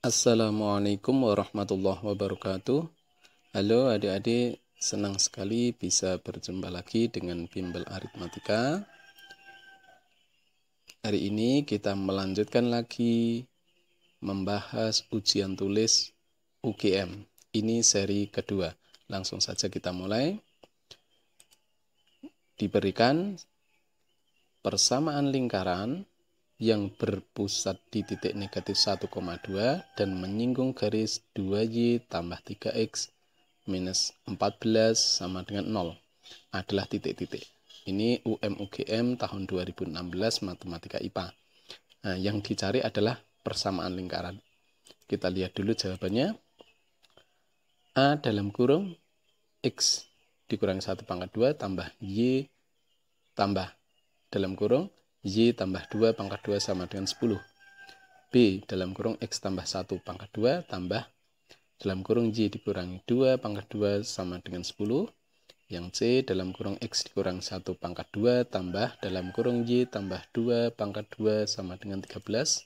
Assalamualaikum warahmatullahi wabarakatuh. Halo adik-adik, senang sekali bisa berjumpa lagi dengan Bimbel Aritmatika. Hari ini kita melanjutkan lagi membahas ujian tulis UGM. Ini seri kedua. Langsung saja kita mulai. Diberikan persamaan lingkaran yang berpusat di titik negatif 1,2 dan menyinggung garis 2y tambah 3x minus 14 sama dengan 0 adalah titik-titik. Ini UM-UGM tahun 2016 Matematika IPA. Nah, yang dicari adalah persamaan lingkaran. Kita lihat dulu jawabannya. A dalam kurung X dikurangi 1 pangkat 2 tambah Y tambah dalam kurung Y tambah 2 pangkat 2 sama dengan 10. B dalam kurung X tambah 1 pangkat 2 tambah dalam kurung Y dikurangi 2 pangkat 2 sama dengan 10. Yang C dalam kurung X dikurang 1 pangkat 2 tambah dalam kurung Y tambah 2 pangkat 2 sama dengan 13.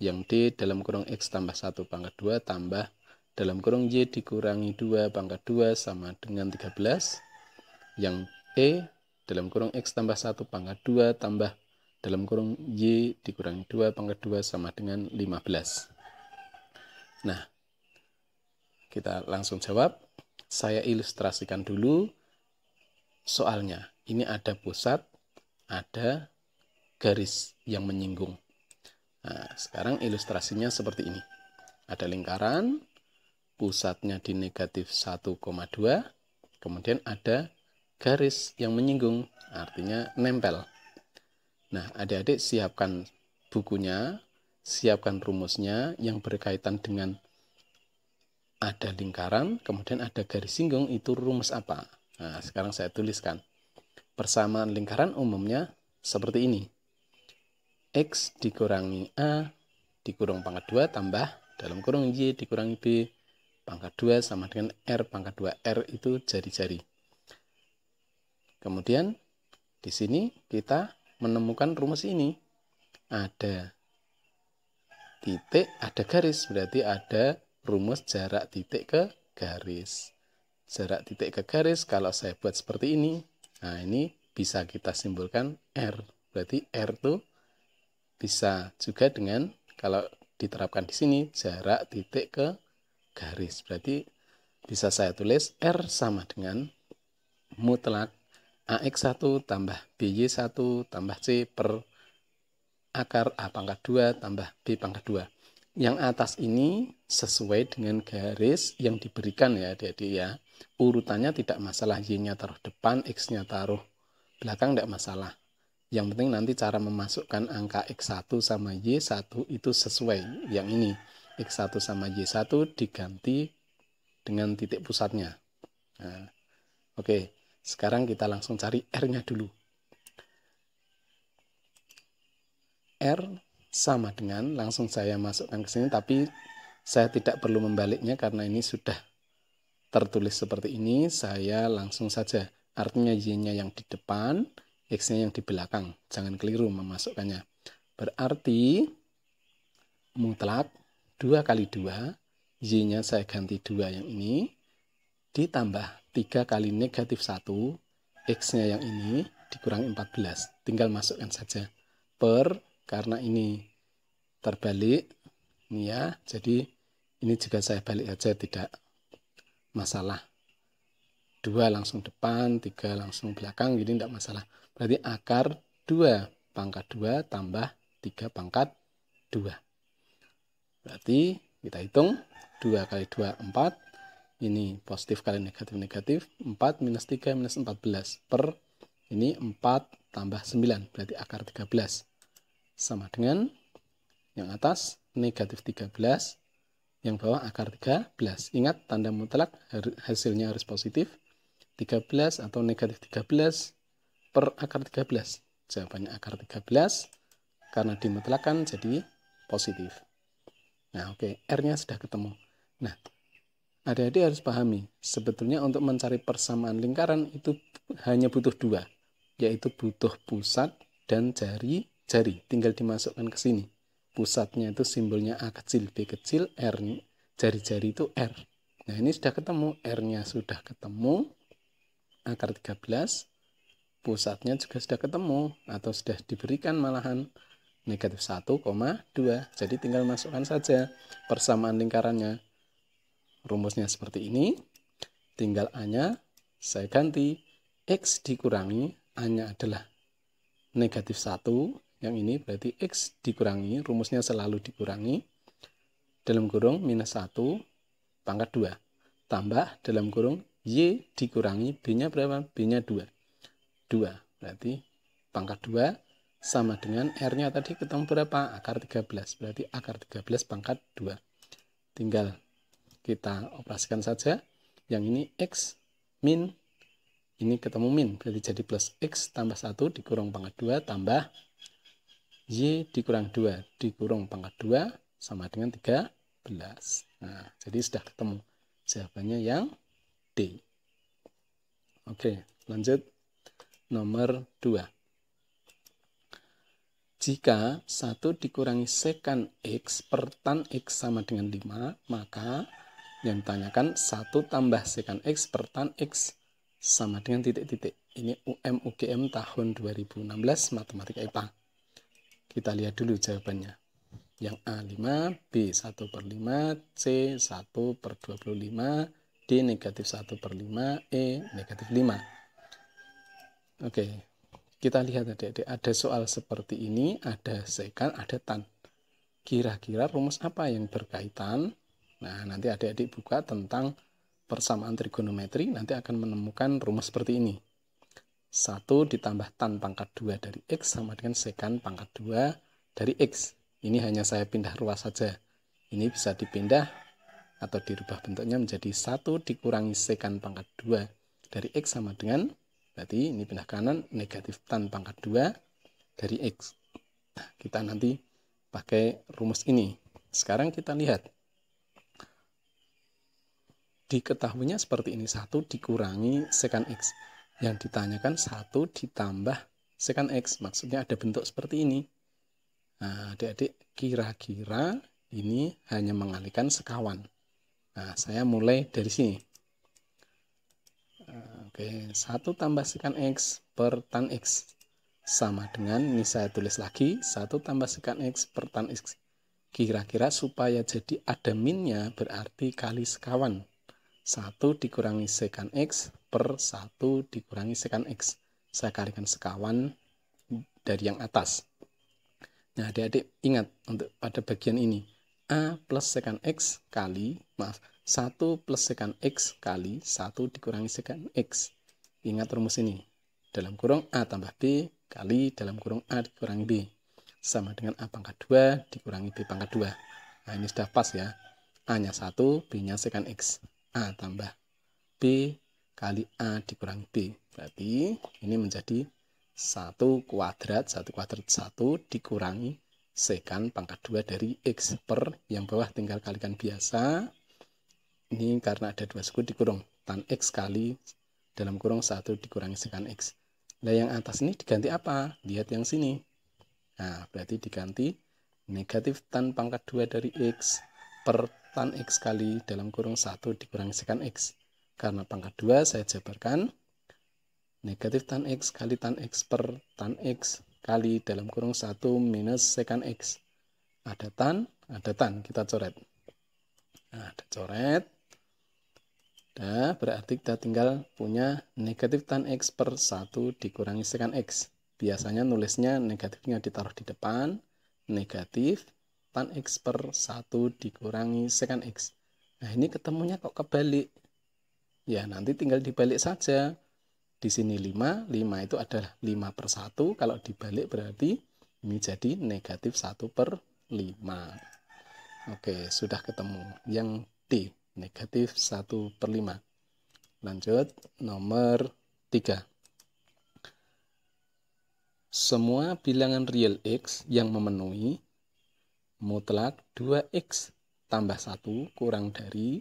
Yang D dalam kurung X tambah 1 pangkat 2 tambah dalam kurung Y dikurangi 2 pangkat 2 sama dengan 13. Yang E dalam kurung X tambah 1 pangkat 2 tambah dalam kurung Y dikurangi 2 pangkat 2 sama dengan 15. Nah, kita langsung jawab. Saya ilustrasikan dulu soalnya. Ini ada pusat, ada garis yang menyinggung. Nah, sekarang ilustrasinya seperti ini. Ada lingkaran, pusatnya di negatif 1,2, kemudian ada garis yang menyinggung, artinya nempel. Nah, adik-adik siapkan bukunya, siapkan rumusnya yang berkaitan dengan ada lingkaran, kemudian ada garis singgung, itu rumus apa? Nah, sekarang saya tuliskan. Persamaan lingkaran umumnya seperti ini. X dikurangi A dikurung pangkat 2 tambah dalam kurung Y dikurangi B pangkat 2 sama dengan R pangkat 2. R itu jari-jari. Kemudian di sini kita menemukan rumus ini. Ada titik, ada garis. Berarti ada rumus jarak titik ke garis. Jarak titik ke garis kalau saya buat seperti ini. Nah, ini bisa kita simbolkan R. Berarti R itu bisa juga dengan kalau diterapkan di sini jarak titik ke garis. Berarti bisa saya tulis R sama dengan mutlak AX1 tambah BY1 tambah C per akar A pangkat 2 tambah B pangkat 2. Yang atas ini sesuai dengan garis yang diberikan ya adik-adik ya. Urutannya tidak masalah, Y-nya taruh depan, X-nya taruh belakang tidak masalah. Yang penting nanti cara memasukkan angka X1 sama Y1 itu sesuai. Yang ini X1 sama Y1 diganti dengan titik pusatnya. Nah, oke, sekarang kita langsung cari R-nya dulu. R sama dengan, langsung saya masukkan ke sini, tapi saya tidak perlu membaliknya karena ini sudah tertulis seperti ini. Saya langsung saja, artinya Y-nya yang di depan, X-nya yang di belakang. Jangan keliru memasukkannya. Berarti mutlak 2 kali 2, Y-nya saya ganti 2 yang ini, ditambah 3 kali negatif 1, X-nya yang ini dikurangi 14. Tinggal masukkan saja. Karena ini terbalik, ini ya, jadi ini juga saya balik aja, tidak masalah. 2 langsung depan, 3 langsung belakang, jadi tidak masalah. Berarti akar 2 pangkat 2 tambah 3 pangkat 2. Berarti kita hitung 2 kali 2, 4. Ini positif kali negatif, 4 minus 3 minus 14. Per ini 4 tambah 9, berarti akar 13. Sama dengan yang atas negatif 13, yang bawah akar 13. Ingat tanda mutlak hasilnya harus positif. 13 atau negatif 13 per akar 13. Jawabannya akar 13 karena dimutlakan jadi positif. Nah, oke, R-nya sudah ketemu. Nah, adik-adik harus pahami, sebetulnya untuk mencari persamaan lingkaran itu hanya butuh 2, yaitu butuh pusat dan jari-jari. Tinggal dimasukkan ke sini. pusatnya itu simbolnya A kecil, B kecil, R, jari-jari itu R. Nah, ini sudah ketemu, R-nya sudah ketemu, akar 13, pusatnya juga sudah ketemu, atau sudah diberikan malahan negatif 1,2. Jadi tinggal masukkan saja persamaan lingkarannya. Rumusnya seperti ini, tinggal A-nya saya ganti, X dikurangi, A-nya adalah negatif 1, yang ini berarti X dikurangi, rumusnya selalu dikurangi, dalam kurung minus 1, pangkat 2, tambah dalam kurung Y dikurangi, B-nya berapa? B-nya 2. 2, berarti pangkat 2 sama dengan R-nya tadi ketemu berapa? Akar 13, berarti akar 13 pangkat 2. Tinggal kita operasikan saja, yang ini X min, ini ketemu min, berarti jadi plus X tambah 1 dikurung pangkat 2 tambah Y dikurang 2 dikurung pangkat 2 sama dengan 13. Nah, jadi sudah ketemu. Jawabannya yang D. Oke, lanjut. Nomor 2. Jika 1 dikurangi sekan X per tan X sama dengan 5, maka yang ditanyakan 1 tambah sekan X per tan X sama dengan titik-titik. Ini UM/UGM tahun 2016 Matematika IPA. Kita lihat dulu jawabannya. Yang A 5, B 1 per 5, C 1 per 25, D negatif 1 per 5, E negatif 5. Oke, kita lihat adik-adik, ada soal seperti ini, ada sekan, ada tan. Kira-kira rumus apa yang berkaitan? Nah, nanti adik-adik buka tentang persamaan trigonometri, nanti akan menemukan rumus seperti ini. 1 ditambah tan pangkat 2 dari X sama dengan sekan pangkat 2 dari X. Ini hanya saya pindah ruas saja. Ini bisa dipindah atau dirubah bentuknya menjadi 1 dikurangi sekan pangkat 2 dari X sama dengan, berarti ini pindah kanan, negatif tan pangkat 2 dari X. Nah, kita nanti pakai rumus ini. Sekarang kita lihat. Diketahuinya seperti ini, 1 dikurangi sekan X. Yang ditanyakan 1 ditambah sekan X. Maksudnya ada bentuk seperti ini. Nah, adik-adik, kira-kira ini hanya mengalihkan sekawan. Nah, saya mulai dari sini. Oke, 1 tambah sekan X per tan X sama dengan, ini saya tulis lagi, 1 tambah sekan X per tan X. Kira-kira supaya jadi ada minnya berarti kali sekawan. 1 dikurangi sekan X per 1 dikurangi sekan X. Saya kalikan sekawan dari yang atas. Nah, adik-adik ingat untuk pada bagian ini. A plus sekan X kali, 1 plus sekan X kali 1 dikurangi sekan X. Ingat rumus ini. Dalam kurung A tambah B kali dalam kurung A dikurangi B. Sama dengan A pangkat 2 dikurangi B pangkat 2. Nah, ini sudah pas ya. A-nya 1, B-nya sekan X. A tambah B kali A dikurangi B. Berarti ini menjadi 1 kuadrat 1 dikurangi sekan pangkat 2 dari X per yang bawah tinggal kalikan biasa. Ini karena ada 2 suku dikurung tan X kali dalam kurung 1 dikurangi sekan X. Nah, yang atas ini diganti apa? Lihat yang sini. Nah, berarti diganti negatif tan pangkat 2 dari X per tan X kali dalam kurung 1 dikurangi sekan X. Karena pangkat 2 saya jabarkan negatif tan X kali tan X per tan X kali dalam kurung 1 minus sekan X. Ada tan, kita coret. Nah, ada coret. Nah, berarti kita tinggal punya negatif tan X per 1 dikurangi sekan X. Biasanya nulisnya negatifnya ditaruh di depan. Negatif tan X per 1 dikurangi sekan X. Nah, ini ketemunya kok kebalik. Ya, nanti tinggal dibalik saja. Di sini 5 itu adalah 5 per 1. Kalau dibalik berarti ini jadi negatif 1 per 5. Oke, sudah ketemu. Yang D, negatif 1 per 5. Lanjut, nomor 3. Semua bilangan real X yang memenuhi mutlak 2X tambah 1 kurang dari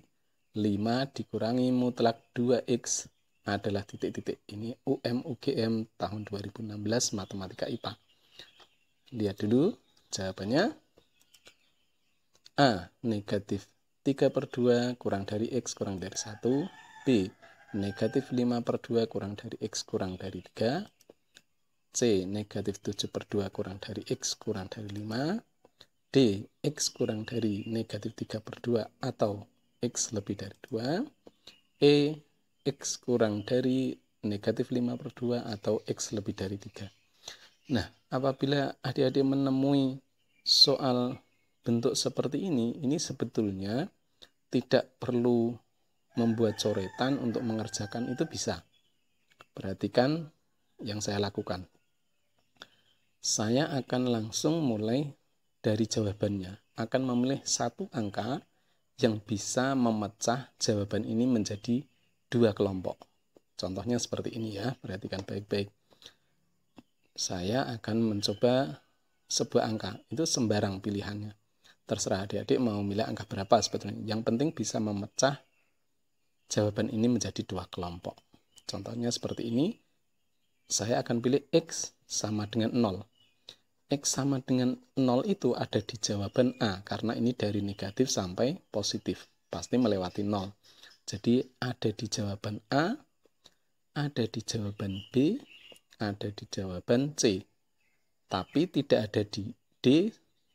5 dikurangi mutlak 2X adalah titik-titik. Ini UM/UGM tahun 2016 Matematika IPA. Lihat dulu jawabannya. A. Negatif 3/2 kurang dari X kurang dari 1. B. Negatif 5/2 kurang dari X kurang dari 3. C. Negatif 7/2 kurang dari X kurang dari 5. D. X kurang dari negatif 3/2 atau X lebih dari 2. E. X kurang dari negatif 5/2 atau X lebih dari 3. Nah, apabila adik-adik menemui soal bentuk seperti ini sebetulnya tidak perlu membuat coretan untuk mengerjakan, itu bisa. Perhatikan yang saya lakukan. Saya akan langsung mulai dari jawabannya. Akan memilih satu angka yang bisa memecah jawaban ini menjadi dua kelompok. Contohnya seperti ini ya, perhatikan baik-baik. Saya akan mencoba sebuah angka, itu sembarang pilihannya. Terserah adik-adik mau milih angka berapa sebetulnya. Yang penting bisa memecah jawaban ini menjadi dua kelompok. Contohnya seperti ini, saya akan pilih X sama dengan 0. X sama dengan 0 itu ada di jawaban A, karena ini dari negatif sampai positif, pasti melewati 0. Jadi ada di jawaban A, ada di jawaban B, ada di jawaban C. Tapi tidak ada di D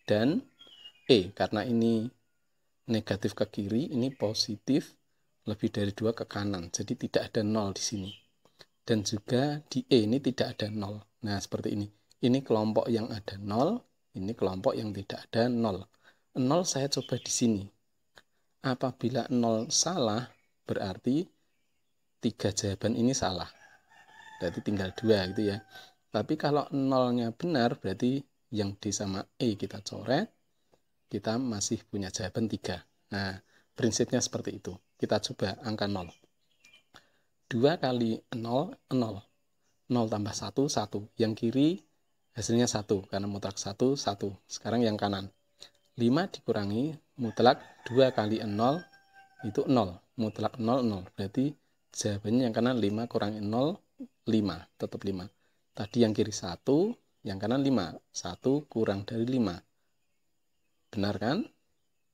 dan E, karena ini negatif ke kiri, ini positif lebih dari 2 ke kanan. Jadi tidak ada 0 di sini. Dan juga di E ini tidak ada 0. Nah, seperti ini. Ini kelompok yang ada 0, ini kelompok yang tidak ada 0. 0 saya coba di sini. Apabila 0 salah, berarti 3 jawaban ini salah. Berarti tinggal 2 gitu ya. Tapi kalau 0-nya benar, berarti yang D sama E kita coret, kita masih punya jawaban 3. Nah, prinsipnya seperti itu. Kita coba angka 0. 2 kali 0, 0. 0 tambah 1, 1. Yang kiri hasilnya 1, karena mutlak 1, 1. Sekarang yang kanan. 5 dikurangi mutlak 2 kali 0, itu 0. Mutlak 0, 0. Berarti jawabannya yang kanan 5 kurangi 0, 5. Tetap 5. Tadi yang kiri 1, yang kanan 5. 1 kurang dari 5. Benar kan?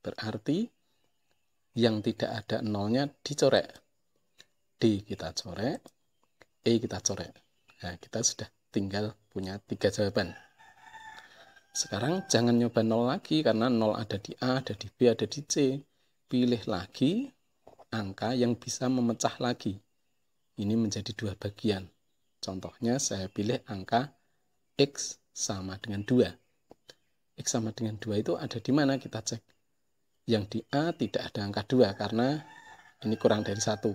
Berarti yang tidak ada 0-nya dicorek. D kita corek, E kita corek. Nah, kita sudah tinggal punya 3 jawaban. Sekarang jangan nyoba 0 lagi, karena 0 ada di A, ada di B, ada di C. Pilih lagi angka yang bisa memecah lagi. Ini menjadi 2 bagian. Contohnya saya pilih angka X sama dengan 2. X sama dengan 2 itu ada di mana? Kita cek. Yang di A tidak ada angka 2, karena ini kurang dari 1.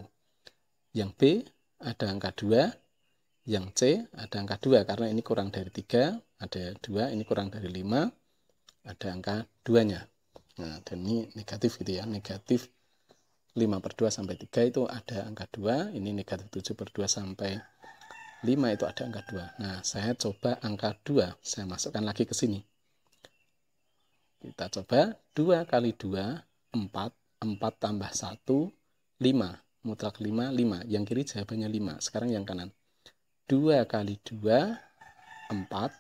Yang B ada angka 2. Yang C ada angka 2, karena ini kurang dari 3, ada 2, ini kurang dari 5, ada angka 2-nya. Nah, dan ini negatif gitu ya, negatif 5/2 sampai 3 itu ada angka 2, ini negatif 7/2 sampai 5 itu ada angka 2. Nah, saya coba angka 2, saya masukkan lagi ke sini. Kita coba 2 kali 2, 4, 4 tambah 1, 5, mutlak 5, 5. Yang kiri jawabannya 5, sekarang yang kanan. 2 kali 2, 4.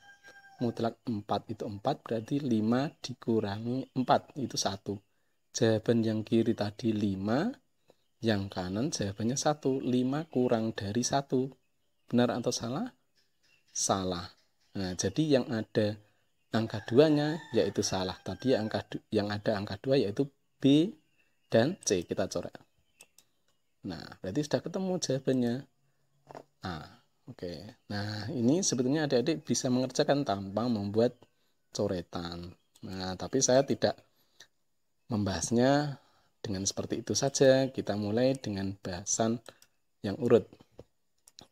Mutlak 4 itu 4, berarti 5 dikurangi 4, itu 1. Jawaban yang kiri tadi 5, yang kanan jawabannya 1. 5 kurang dari 1. Benar atau salah? Salah. Nah, jadi yang ada angka 2-nya yaitu salah. Tadi yang ada angka 2 yaitu B dan C. Kita coret. Nah, berarti sudah ketemu jawabannya. Oke, nah ini sebetulnya adik-adik bisa mengerjakan tanpa membuat coretan. Nah, tapi saya tidak membahasnya dengan seperti itu saja. Kita mulai dengan bahasan yang urut.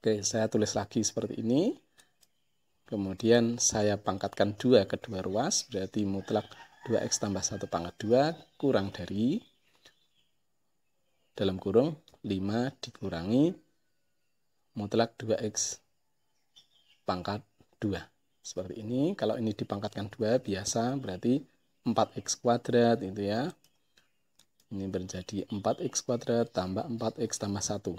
Oke, saya tulis lagi seperti ini. Kemudian saya pangkatkan 2 ke 2 ruas, berarti mutlak 2x tambah 1 pangkat 2 kurang dari, dalam kurung, 5 dikurangi mutlak 2x pangkat 2. Seperti ini. Kalau ini dipangkatkan 2 biasa berarti 4x kuadrat itu ya. Ini menjadi 4x kuadrat tambah 4x tambah 1.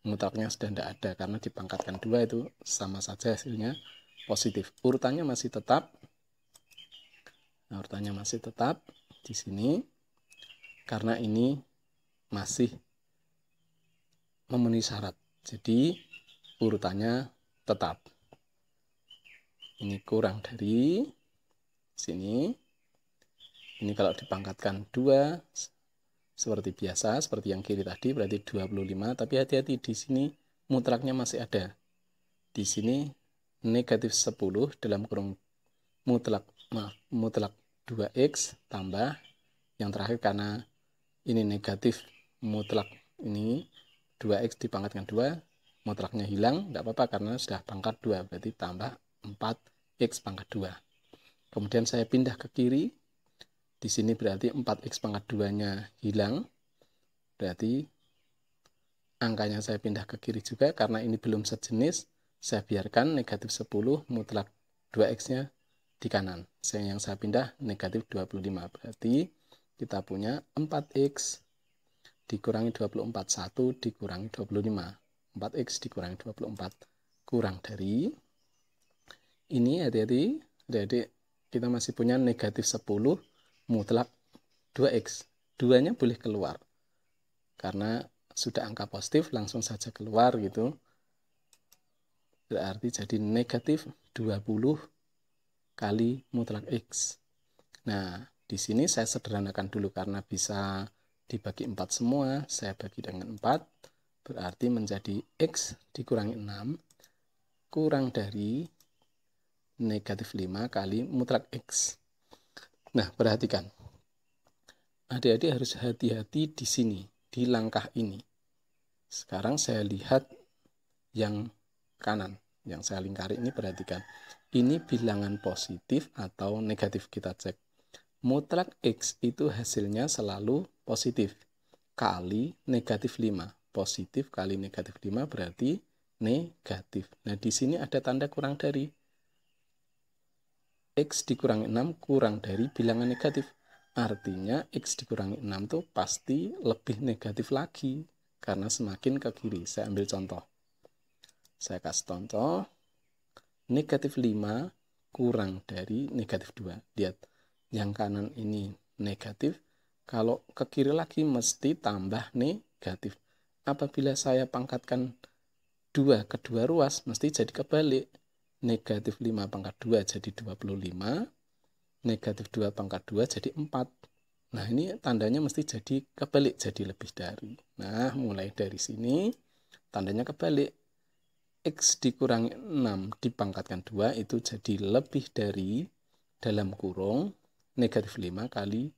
Mutlaknya sudah tidak ada karena dipangkatkan 2 itu sama saja hasilnya positif. Urutannya masih tetap. Nah, urutannya masih tetap. di sini karena ini masih memenuhi syarat. Jadi urutannya tetap. Ini kurang dari sini. Ini kalau dipangkatkan 2 seperti biasa, seperti yang kiri tadi berarti 25, tapi hati-hati di sini mutlaknya masih ada. Di sini negatif 10 dalam kurung mutlak 2x tambah yang terakhir karena ini negatif mutlak ini 2x dipangkatkan 2, mutlaknya hilang, tidak apa-apa karena sudah pangkat 2, berarti tambah 4x pangkat 2. Kemudian saya pindah ke kiri. Di sini berarti 4x pangkat 2-nya hilang. Berarti angkanya saya pindah ke kiri juga karena ini belum sejenis. Saya biarkan negatif 10 mutlak 2x-nya di kanan. Yang saya pindah negatif 25. Berarti kita punya 4x dikurangi 24. 1 dikurangi 25. 4x dikurangi 24. Kurang dari ini, hati-hati. Jadi kita masih punya negatif 10 mutlak 2x. 2-nya boleh keluar. Karena sudah angka positif langsung saja keluar gitu. Berarti jadi negatif 20 kali mutlak x. Nah, di sini saya sederhanakan dulu karena bisa dibagi 4 semua. Saya bagi dengan 4. Berarti menjadi x dikurangi 6 kurang dari negatif 5 kali mutlak x. Nah, perhatikan. Adik-adik harus hati-hati di sini, di langkah ini. Sekarang saya lihat yang kanan, yang saya lingkari ini, perhatikan. Ini bilangan positif atau negatif, kita cek. Mutlak x itu hasilnya selalu positif kali negatif 5. Positif kali negatif 5 berarti negatif. Nah, di sini ada tanda kurang dari. X dikurangi 6 kurang dari bilangan negatif. Artinya X dikurangi 6 itu pasti lebih negatif lagi. Karena semakin ke kiri. Saya ambil contoh. Saya kasih contoh. Negatif 5 kurang dari negatif 2. Lihat. Yang kanan ini negatif. Kalau ke kiri lagi mesti tambah negatif. Apabila saya pangkatkan 2 ke 2 ruas, mesti jadi kebalik. Negatif 5 pangkat 2 jadi 25. Negatif 2 pangkat 2 jadi 4. Nah, ini tandanya mesti jadi kebalik, jadi lebih dari. Nah, mulai dari sini tandanya kebalik. X dikurangi 6 dipangkatkan 2 itu jadi lebih dari dalam kurung negatif 5 kali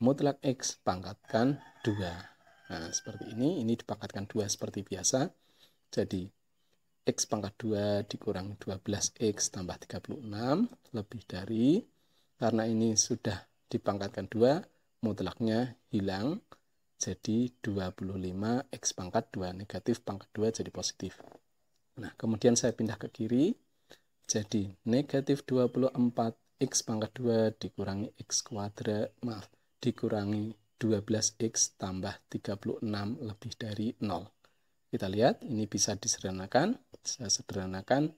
mutlak X pangkatkan 2. Nah, seperti ini dipangkatkan 2 seperti biasa. Jadi X pangkat 2 dikurangi 12X tambah 36 lebih dari, karena ini sudah dipangkatkan 2, mutlaknya hilang, jadi 25X pangkat 2, negatif pangkat 2 jadi positif. Nah, kemudian saya pindah ke kiri, jadi negatif 24X pangkat 2 dikurangi X kuadrat, dikurangi 12X tambah 36 lebih dari 0. Kita lihat, ini bisa disederhanakan. Saya sederhanakan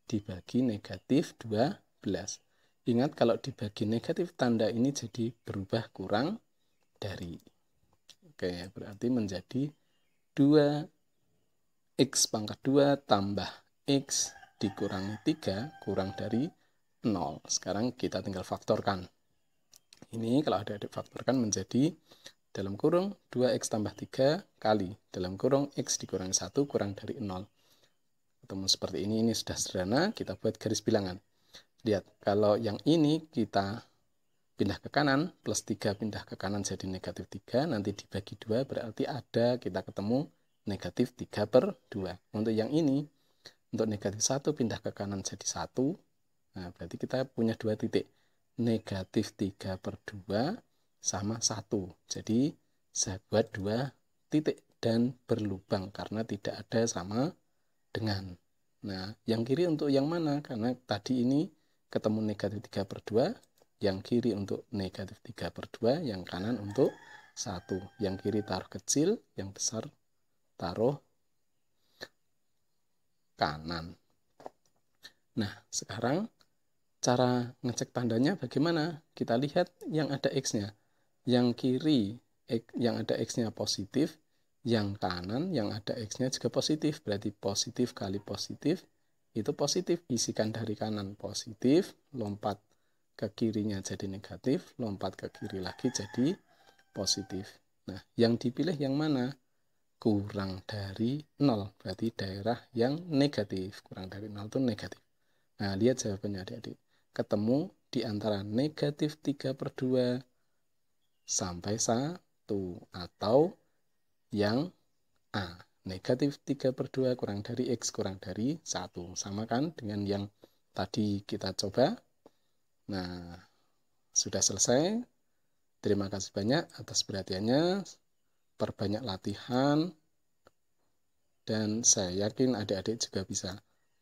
dibagi negatif 12. Ingat, kalau dibagi negatif, tanda ini jadi berubah kurang dari. Oke, berarti menjadi 2x pangkat 2 tambah x dikurangi 3 kurang dari 0. Sekarang kita tinggal faktorkan. Ini kalau ada difaktorkan menjadi dalam kurung 2x tambah 3 kali dalam kurung x dikurangi 1 kurang dari 0. Ketemu seperti ini sudah sederhana, kita buat garis bilangan. Lihat, kalau yang ini kita pindah ke kanan, plus 3 pindah ke kanan jadi negatif 3, nanti dibagi 2 berarti ada, kita ketemu negatif 3 per 2. Untuk yang ini, untuk negatif 1 pindah ke kanan jadi 1, nah berarti kita punya 2 titik. Negatif 3 per 2 sama 1. Jadi saya buat 2 titik dan berlubang karena tidak ada sama dengan. Nah, yang kiri untuk yang mana? Karena tadi ini ketemu negatif 3 per 2. Yang kiri untuk negatif 3 per 2. Yang kanan untuk 1. Yang kiri taruh kecil, yang besar taruh kanan. Nah, sekarang Cara ngecek tandanya bagaimana? Kita lihat yang ada X-nya. Yang kiri yang ada X-nya positif, yang kanan yang ada X-nya juga positif. Berarti positif kali positif itu positif. Bisikan dari kanan positif, lompat ke kirinya jadi negatif, lompat ke kiri lagi jadi positif. Nah, yang dipilih yang mana? Kurang dari 0. Berarti daerah yang negatif. Kurang dari 0 itu negatif. Nah, lihat jawabannya adik-adik. Ketemu di antara negatif 3/2 sampai 1. Atau yang A. Negatif 3/2 kurang dari X kurang dari 1. Sama kan dengan yang tadi kita coba. Nah, sudah selesai. Terima kasih banyak atas perhatiannya. Perbanyak latihan. Dan saya yakin adik-adik juga bisa.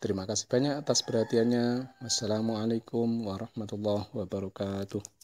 Terima kasih banyak atas perhatiannya. Wassalamualaikum warahmatullahi wabarakatuh.